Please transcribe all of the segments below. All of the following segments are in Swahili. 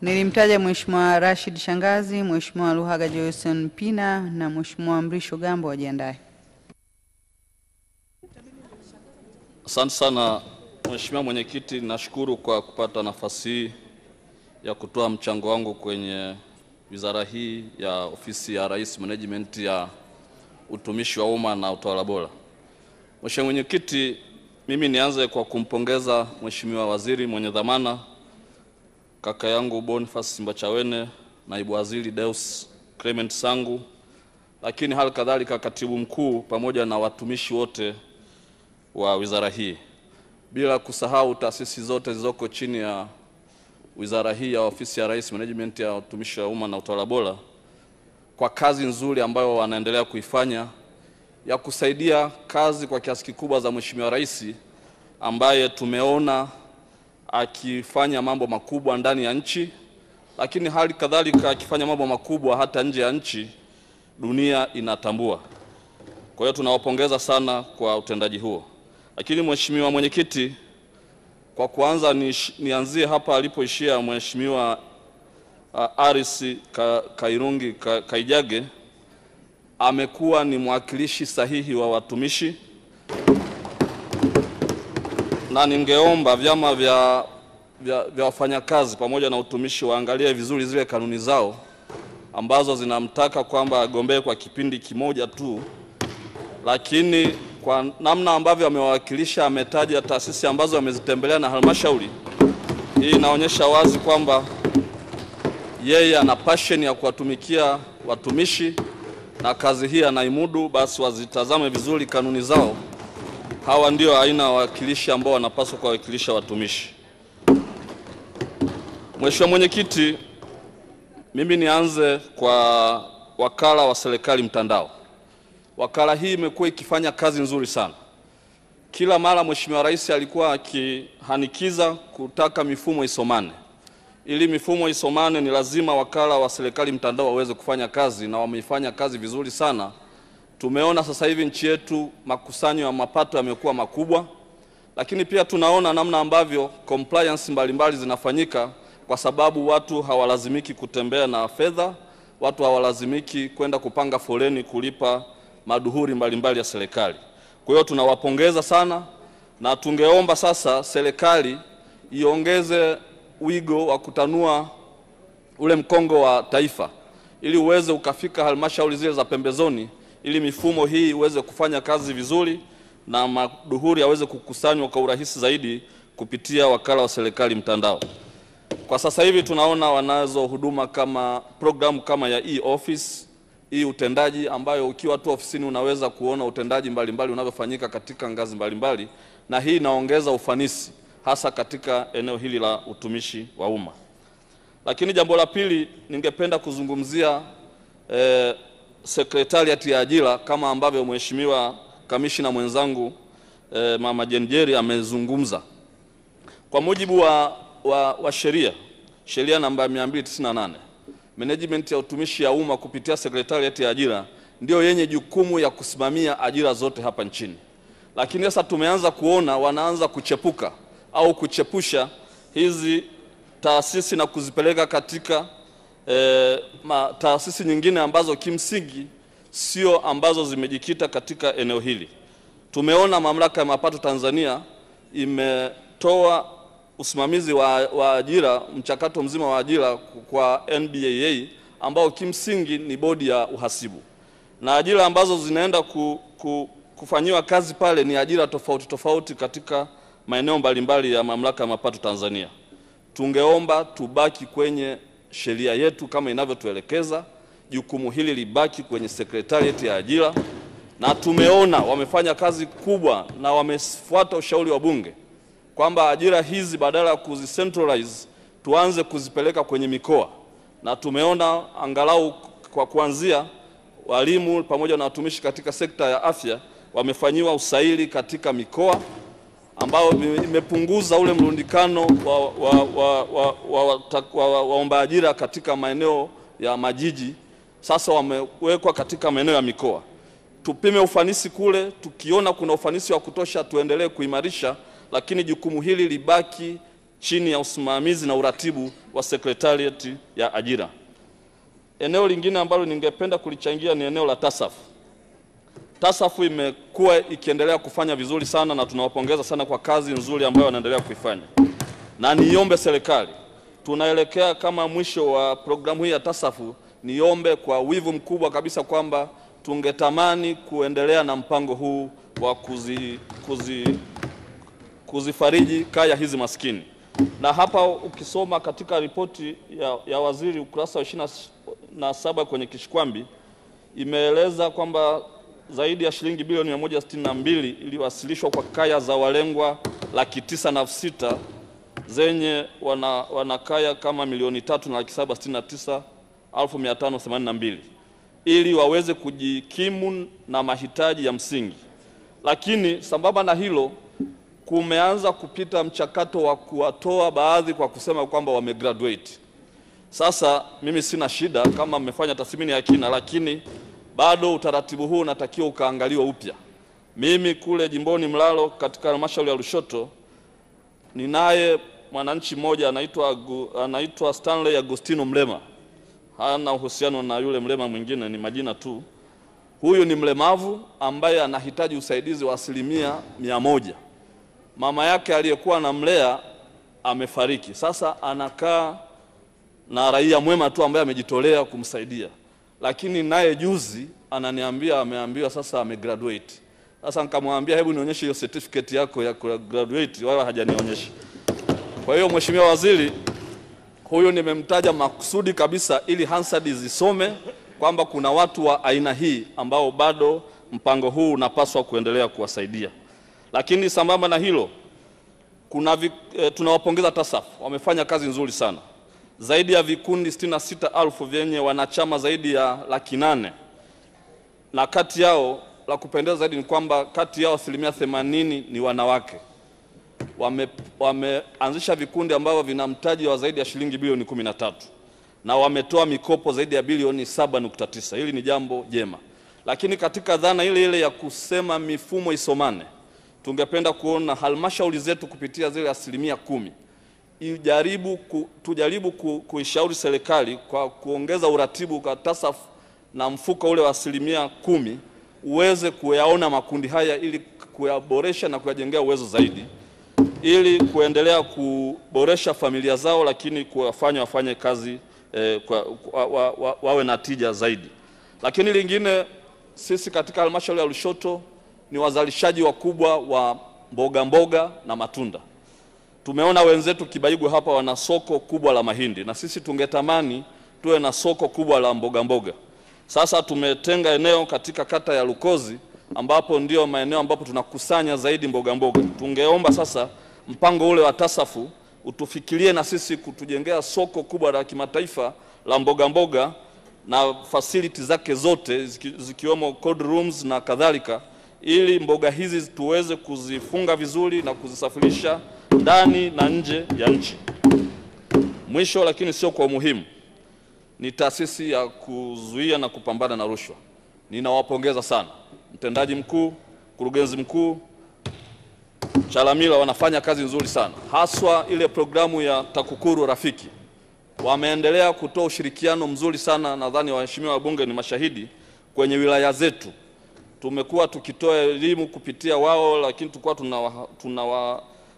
Nilimtaja Mheshimiwa Rashid Shangazi, Mheshimiwa Luhaga Joyson Mpina na Mheshimiwa Mrisho Gambo wajiandae. Asante sana Mheshimiwa Mwenyekiti, nashukuru kwa kupata nafasi hii ya kutoa mchango wangu kwenye wizara hii ya Ofisi ya Rais, Management ya Utumishi wa Umma na Utawala Bora. Mheshimiwa Mwenyekiti, mimi nianze kwa kumpongeza Mheshimiwa Waziri mwenye dhamana kaka yangu Boniface Simbachawene, Naibu Waziri Deus Clement Sangu, lakini hali kadhalika Katibu Mkuu pamoja na watumishi wote wa wizara hii, bila kusahau taasisi zote zilizoko chini ya wizara hii ya Ofisi ya Rais, Management ya Utumishi wa Umma na Utawala Bora, kwa kazi nzuri ambayo wanaendelea kuifanya ya kusaidia kazi kwa kiasi kikubwa za Mheshimiwa Rais, ambaye tumeona akifanya mambo makubwa ndani ya nchi, lakini hali kadhalika akifanya mambo makubwa hata nje ya nchi, dunia inatambua. Kwa hiyo tunawapongeza sana kwa utendaji huo. Lakini Mheshimiwa Mwenyekiti, kwa kuanza nianzie hapa alipoishia Mheshimiwa Aris Kairungi Kaijage. Amekuwa ni mwakilishi sahihi wa watumishi, na ningeomba vyama vya wafanyakazi pamoja na utumishi waangalie vizuri zile kanuni zao ambazo zinamtaka kwamba agombee kwa kipindi kimoja tu, lakini kwa namna ambavyo amewakilisha, ametaja taasisi ambazo amezitembelea na halmashauri. Hii inaonyesha wazi kwamba yeye ana passion ya kuwatumikia watumishi na kazi hii anaimudu. Basi wazitazame vizuri kanuni zao. Hawa ndio aina wawakilishi ambao wanapaswa kuwakilisha watumishi. Mheshimiwa Mwenyekiti, mimi nianze kwa wakala wa serikali mtandao. Wakala hii imekuwa ikifanya kazi nzuri sana. Kila mara Mheshimiwa Rais alikuwa akihanikiza kutaka mifumo isomane. Ili mifumo isomane ni lazima wakala wa serikali mtandao waweze kufanya kazi, na wameifanya kazi vizuri sana. Tumeona sasa hivi nchi yetu makusanyo ya mapato yamekuwa makubwa, lakini pia tunaona namna ambavyo compliance mbalimbali zinafanyika, kwa sababu watu hawalazimiki kutembea na fedha, watu hawalazimiki kwenda kupanga foleni kulipa maduhuri mbalimbali ya serikali. Kwa hiyo tunawapongeza sana, na tungeomba sasa serikali iongeze wigo wa kutanua ule mkongo wa taifa ili uweze ukafika halmashauri zile za pembezoni, ili mifumo hii iweze kufanya kazi vizuri na maduhuri yaweze kukusanywa kwa urahisi zaidi kupitia wakala wa serikali mtandao. Kwa sasa hivi tunaona wanazo huduma kama programu kama ya e-office, hii utendaji ambayo ukiwa tu ofisini unaweza kuona utendaji mbalimbali unavyofanyika katika ngazi mbalimbali, na hii inaongeza ufanisi hasa katika eneo hili la utumishi wa umma. Lakini jambo la pili, ningependa kuzungumzia Sekretariati ya Ajira, kama ambavyo Mheshimiwa Kamishna mwenzangu Mama Jenjeri amezungumza. Kwa mujibu wa sheria namba 298, Management ya Utumishi ya Umma kupitia Sekretariati ya Ajira ndio yenye jukumu ya kusimamia ajira zote hapa nchini. Lakini sasa tumeanza kuona wanaanza kuchepuka au kuchepusha hizi taasisi na kuzipeleka katika taasisi nyingine ambazo kimsingi sio ambazo zimejikita katika eneo hili. Tumeona Mamlaka ya Mapato Tanzania imetoa usimamizi wa ajira, mchakato mzima wa ajira kwa NBAA, ambao kimsingi ni bodi ya uhasibu, na ajira ambazo zinaenda kufanyiwa kazi pale ni ajira tofauti tofauti katika maeneo mbalimbali ya Mamlaka ya Mapato Tanzania. Tungeomba tubaki kwenye sheria yetu kama inavyotuelekeza, jukumu hili libaki kwenye Sekretariati ya Ajira, na tumeona wamefanya kazi kubwa na wamefuata ushauri wa Bunge kwamba ajira hizi badala ya kuzicentralize tuanze kuzipeleka kwenye mikoa, na tumeona angalau kwa kuanzia walimu pamoja na watumishi katika sekta ya afya wamefanyiwa usaili katika mikoa, ambao imepunguza ule mrundikano waomba ajira katika maeneo ya majiji. Sasa wamewekwa katika maeneo ya mikoa. Tupime ufanisi kule, tukiona kuna ufanisi wa kutosha tuendelee kuimarisha, lakini jukumu hili libaki chini ya usimamizi na uratibu wa Secretariat ya Ajira. Eneo lingine ambalo ningependa kulichangia ni eneo la TASAF. TASAF imekuwa ikiendelea kufanya vizuri sana na tunawapongeza sana kwa kazi nzuri ambayo wanaendelea kuifanya. Na niombe serikali, tunaelekea kama mwisho wa programu hii ya TASAF, niombe kwa wivu mkubwa kabisa kwamba tungetamani kuendelea na mpango huu wa kuzifariji kaya hizi maskini. Na hapa ukisoma katika ripoti ya waziri ukurasa wa 27 kwenye kishikwambi, imeeleza kwamba zaidi ya shilingi bilioni 162 iliwasilishwa kwa kaya za walengwa 906,000 zenye wanakaya kama 3,769,582 ili waweze kujikimu na mahitaji ya msingi. Lakini sambamba na hilo, kumeanza kupita mchakato wa kuwatoa baadhi kwa kusema kwamba wamegraduate. Sasa mimi sina shida kama mmefanya tathmini ya kina, lakini bado utaratibu huu unatakiwa ukaangaliwa upya. Mimi kule jimboni Mlalo katika halmashauri ya Lushoto ninaye mwananchi mmoja anaitwa Stanley Agustino Mlema. Hana uhusiano na yule Mlema mwingine, ni majina tu. Huyu ni mlemavu ambaye anahitaji usaidizi wa 100%. Mama yake aliyekuwa anamlea amefariki. Sasa anakaa na raia mwema tu ambaye amejitolea kumsaidia. Lakini naye juzi ananiambia ameambiwa sasa amegraduate. Sasa nikamwambia hebu nionyeshe hiyo certificate yako ya graduate, wala hajanionyesha. Kwa hiyo Mheshimiwa Waziri, huyu nimemtaja makusudi kabisa ili Hansard zisome kwamba kuna watu wa aina hii ambao bado mpango huu unapaswa kuendelea kuwasaidia. Lakini sambamba na hilo, tunawapongeza TASAF, wamefanya kazi nzuri sana. Zaidi ya vikundi 66,000 vyenye wanachama zaidi ya 800,000. Na kati yao, la kupendeza zaidi ni kwamba kati yao 80% ni wanawake. Wameanzisha vikundi ambavyo vina mtaji wa zaidi ya shilingi bilioni 13. Na wametoa mikopo zaidi ya bilioni 7.9. Hili ni jambo jema. Lakini katika dhana ile ya kusema mifumo isomane, tungependa kuona halmashauri zetu kupitia zile 10% tujaribu kuishauri serikali kwa kuongeza uratibu kwa TASAF na mfuko ule wa 10% uweze kuyaona makundi haya ili kuyaboresha na kuyajengea uwezo zaidi, ili kuendelea kuboresha familia zao, lakini wafanye kazi wawe na tija zaidi. Lakini lingine, sisi katika halmashauri ya Lushoto ni wazalishaji wakubwa wa mboga na matunda. Tumeona wenzetu Kibaigwe hapa wana soko kubwa la mahindi, na sisi tungetamani tuwe na soko kubwa la mboga. Sasa tumetenga eneo katika kata ya Lukozi ambapo ndio maeneo ambapo tunakusanya zaidi mboga. Tungeomba sasa mpango ule wa TASAF utufikirie na sisi kutujengea soko kubwa la kimataifa la mboga na facility zake zote zikiwemo cold rooms na kadhalika, ili mboga hizi tuweze kuzifunga vizuri na kuzisafirisha ndani na nje ya nchi. Mwisho lakini sio kwa muhimu, ni taasisi ya kuzuia na kupambana na rushwa. Ninawapongeza sana mtendaji mkuu, mkurugenzi mkuu, Chalamila, wanafanya kazi nzuri sana. Haswa ile programu ya TAKUKURU Rafiki. Wameendelea kutoa ushirikiano mzuri sana, nadhani waheshimiwa wabunge ni mashahidi, kwenye wilaya zetu. Tumekuwa tukitoa elimu kupitia wao, lakini tulikuwa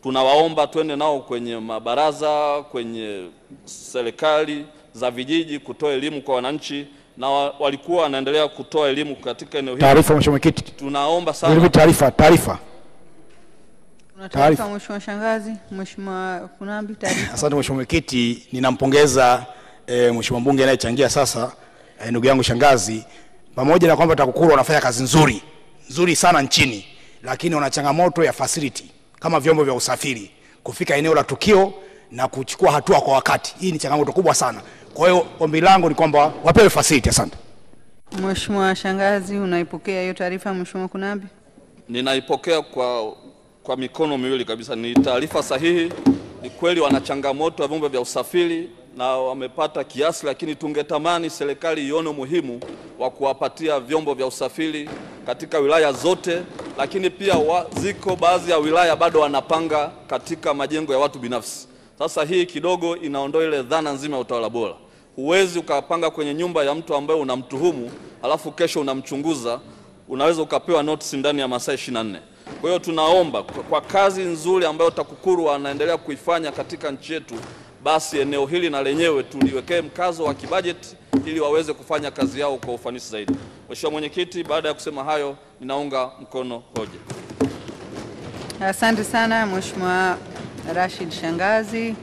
tunawaomba twende nao kwenye mabaraza, kwenye serikali za vijiji kutoa elimu kwa wananchi, na walikuwa wanaendelea kutoa elimu katika eneo hili. Taarifa Mheshimiwa Mwenyekiti. Tunaomba sana. Taarifa. Mheshimiwa Shangazi, Mheshimiwa Kunambi, taarifa. Asante Mheshimiwa Mwenyekiti, ninampongeza Mheshimiwa mbunge anayechangia sasa, ndugu yangu Shangazi, pamoja na kwamba TAKUKURU wanafanya kazi nzuri sana nchini, lakini wana changamoto ya facility kama vyombo vya usafiri kufika eneo la tukio na kuchukua hatua kwa wakati. Hii ni changamoto kubwa sana. Kwa hiyo ombi langu ni kwamba wapewe facility. Asante. Mheshimiwa Shangazi, unaipokea hiyo taarifa Mheshimiwa Kunambi? Ninaipokea kwa mikono miwili kabisa. Ni taarifa sahihi. Ni kweli wana changamoto ya vyombo vya usafiri na wamepata kiasi, lakini tungetamani serikali ione muhimu wa kuwapatia vyombo vya usafiri katika wilaya zote, lakini pia ziko baadhi ya wilaya bado wanapanga katika majengo ya watu binafsi. Sasa hii kidogo inaondoa ile dhana nzima ya utawala bora. Huwezi ukapanga kwenye nyumba ya mtu ambaye unamtuhumu alafu kesho unamchunguza, unaweza ukapewa notice ndani ya masaa 24. Kwa hiyo tunaomba kwa kazi nzuri ambayo TAKUKURU anaendelea kuifanya katika nchi yetu, basi eneo hili na lenyewe tuliwekee mkazo wa kibajeti ili waweze kufanya kazi yao kwa ufanisi zaidi. Mheshimiwa Mwenyekiti, baada ya kusema hayo, ninaunga mkono hoja. Asante sana Mheshimiwa Rashid Shangazi.